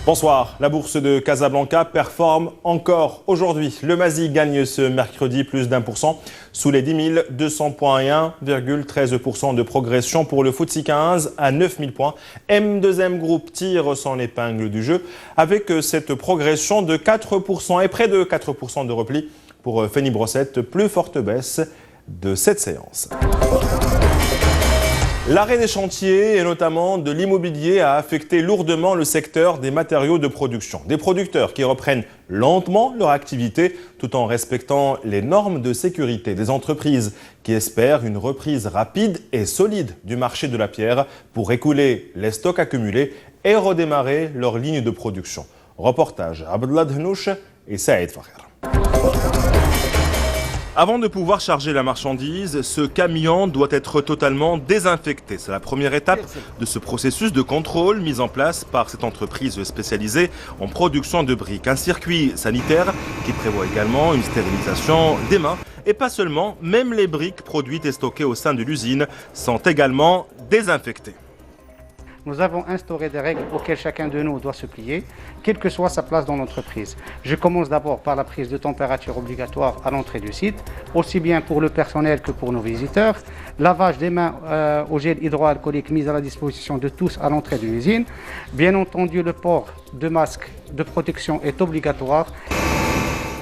Bonsoir. La bourse de Casablanca performe encore aujourd'hui. Le Mazi gagne ce mercredi plus d'1% sous les 10 200 points et 1,13% de progression pour le FTSE 15 à 9000 points. M2M Group tire son épingle du jeu avec cette progression de 4% et près de 4% de repli pour Feni Brossette, plus forte baisse de cette séance. L'arrêt des chantiers et notamment de l'immobilier a affecté lourdement le secteur des matériaux de production. Des producteurs qui reprennent lentement leur activité tout en respectant les normes de sécurité. Des entreprises qui espèrent une reprise rapide et solide du marché de la pierre pour écouler les stocks accumulés et redémarrer leur ligne de production. Reportage Abdullah Dhnouch et Saïd Fakher. Avant de pouvoir charger la marchandise, ce camion doit être totalement désinfecté. C'est la première étape de ce processus de contrôle mis en place par cette entreprise spécialisée en production de briques. Un circuit sanitaire qui prévoit également une stérilisation des mains. Et pas seulement, même les briques produites et stockées au sein de l'usine sont également désinfectées. Nous avons instauré des règles auxquelles chacun de nous doit se plier, quelle que soit sa place dans l'entreprise. Je commence d'abord par la prise de température obligatoire à l'entrée du site, aussi bien pour le personnel que pour nos visiteurs. Lavage des mains au gel hydroalcoolique mis à la disposition de tous à l'entrée de l'usine. Bien entendu, le port de masques de protection est obligatoire.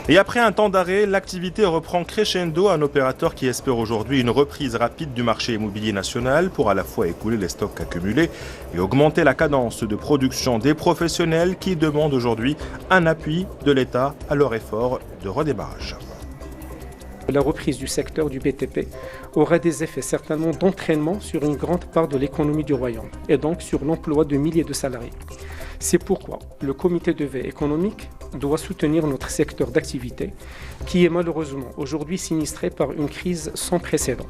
Et après un temps d'arrêt, l'activité reprend crescendo. Un opérateur qui espère aujourd'hui une reprise rapide du marché immobilier national pour à la fois écouler les stocks accumulés et augmenter la cadence de production des professionnels qui demandent aujourd'hui un appui de l'État à leur effort de redémarrage. La reprise du secteur du BTP aura des effets certainement d'entraînement sur une grande part de l'économie du royaume et donc sur l'emploi de milliers de salariés. C'est pourquoi le comité de veille économique doit soutenir notre secteur d'activité qui est malheureusement aujourd'hui sinistré par une crise sans précédent.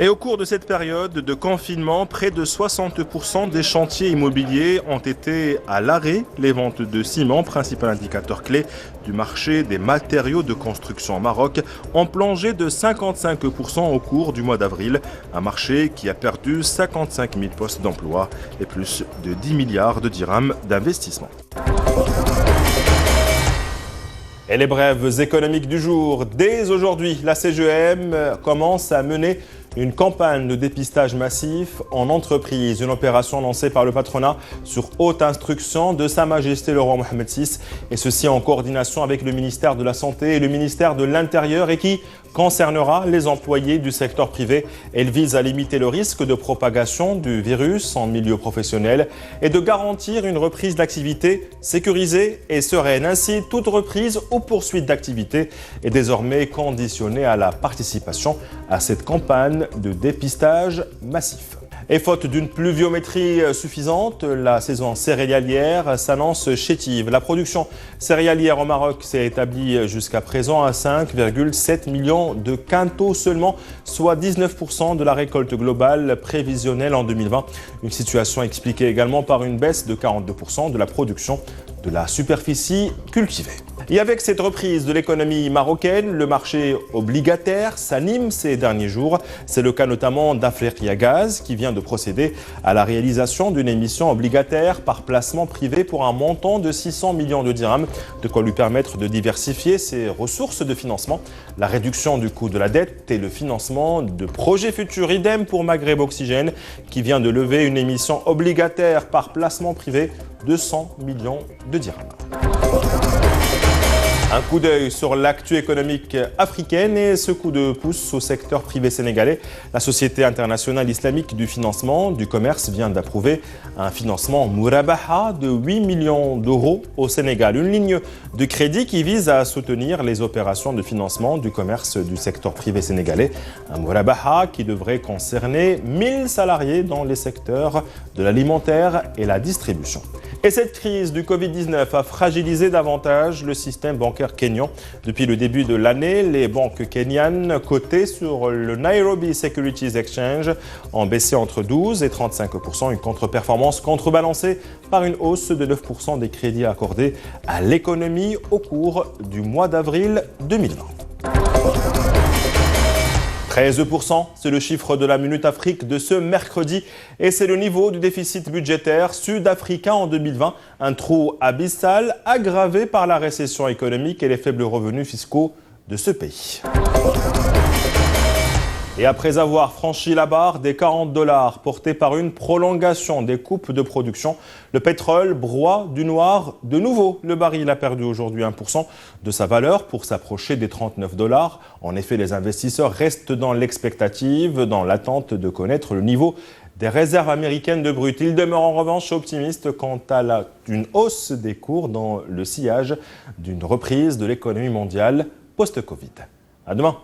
Et au cours de cette période de confinement, près de 60% des chantiers immobiliers ont été à l'arrêt. Les ventes de ciment, principal indicateur clé du marché des matériaux de construction au Maroc, ont plongé de 55% au cours du mois d'avril. Un marché qui a perdu 55 000 postes d'emploi et plus de 10 milliards de dirhams d'investissement. Et les brèves économiques du jour. Dès aujourd'hui, la CGM commence à mener une campagne de dépistage massif en entreprise. Une opération lancée par le patronat sur haute instruction de Sa Majesté le roi Mohammed VI. Et ceci en coordination avec le ministère de la Santé et le ministère de l'Intérieur et qui concernera les employés du secteur privé. Elle vise à limiter le risque de propagation du virus en milieu professionnel et de garantir une reprise d'activité sécurisée et sereine. Ainsi, toute reprise ou poursuite d'activité est désormais conditionnée à la participation à cette campagne de dépistage massif. Et faute d'une pluviométrie suffisante, la saison céréalière s'annonce chétive. La production céréalière au Maroc s'est établie jusqu'à présent à 5,7 millions de quintaux seulement, soit 19% de la récolte globale prévisionnelle en 2020. Une situation expliquée également par une baisse de 42% de la production de la superficie cultivée. Et avec cette reprise de l'économie marocaine, le marché obligataire s'anime ces derniers jours. C'est le cas notamment d'Afriqiya Gaz qui vient de procéder à la réalisation d'une émission obligataire par placement privé pour un montant de 600 millions de dirhams, de quoi lui permettre de diversifier ses ressources de financement, la réduction du coût de la dette et le financement de projets futurs. Idem pour Maghreb Oxygène qui vient de lever une émission obligataire par placement privé de 100 millions de dirhams. Un coup d'œil sur l'actu économique africaine et ce coup de pouce au secteur privé sénégalais. La Société internationale islamique du financement du commerce vient d'approuver un financement Mourabaha de 8 millions d'euros au Sénégal. Une ligne de crédit qui vise à soutenir les opérations de financement du commerce du secteur privé sénégalais. Un Mourabaha qui devrait concerner 1000 salariés dans les secteurs de l'alimentaire et la distribution. Et cette crise du Covid-19 a fragilisé davantage le système bancaire kényan. Depuis le début de l'année, les banques kenyanes cotées sur le Nairobi Securities Exchange ont baissé entre 12 et 35%, une contre-performance contrebalancée par une hausse de 9% des crédits accordés à l'économie au cours du mois d'avril 2020. 13%, c'est le chiffre de la Minute Afrique de ce mercredi et c'est le niveau du déficit budgétaire sud-africain en 2020. Un trou abyssal aggravé par la récession économique et les faibles revenus fiscaux de ce pays. Et après avoir franchi la barre des $40 portée par une prolongation des coupes de production, le pétrole broie du noir de nouveau. Le baril a perdu aujourd'hui 1% de sa valeur pour s'approcher des $39. En effet, les investisseurs restent dans l'expectative, dans l'attente de connaître le niveau des réserves américaines de brut. Ils demeurent en revanche optimistes quant à une hausse des cours dans le sillage d'une reprise de l'économie mondiale post-Covid. À demain.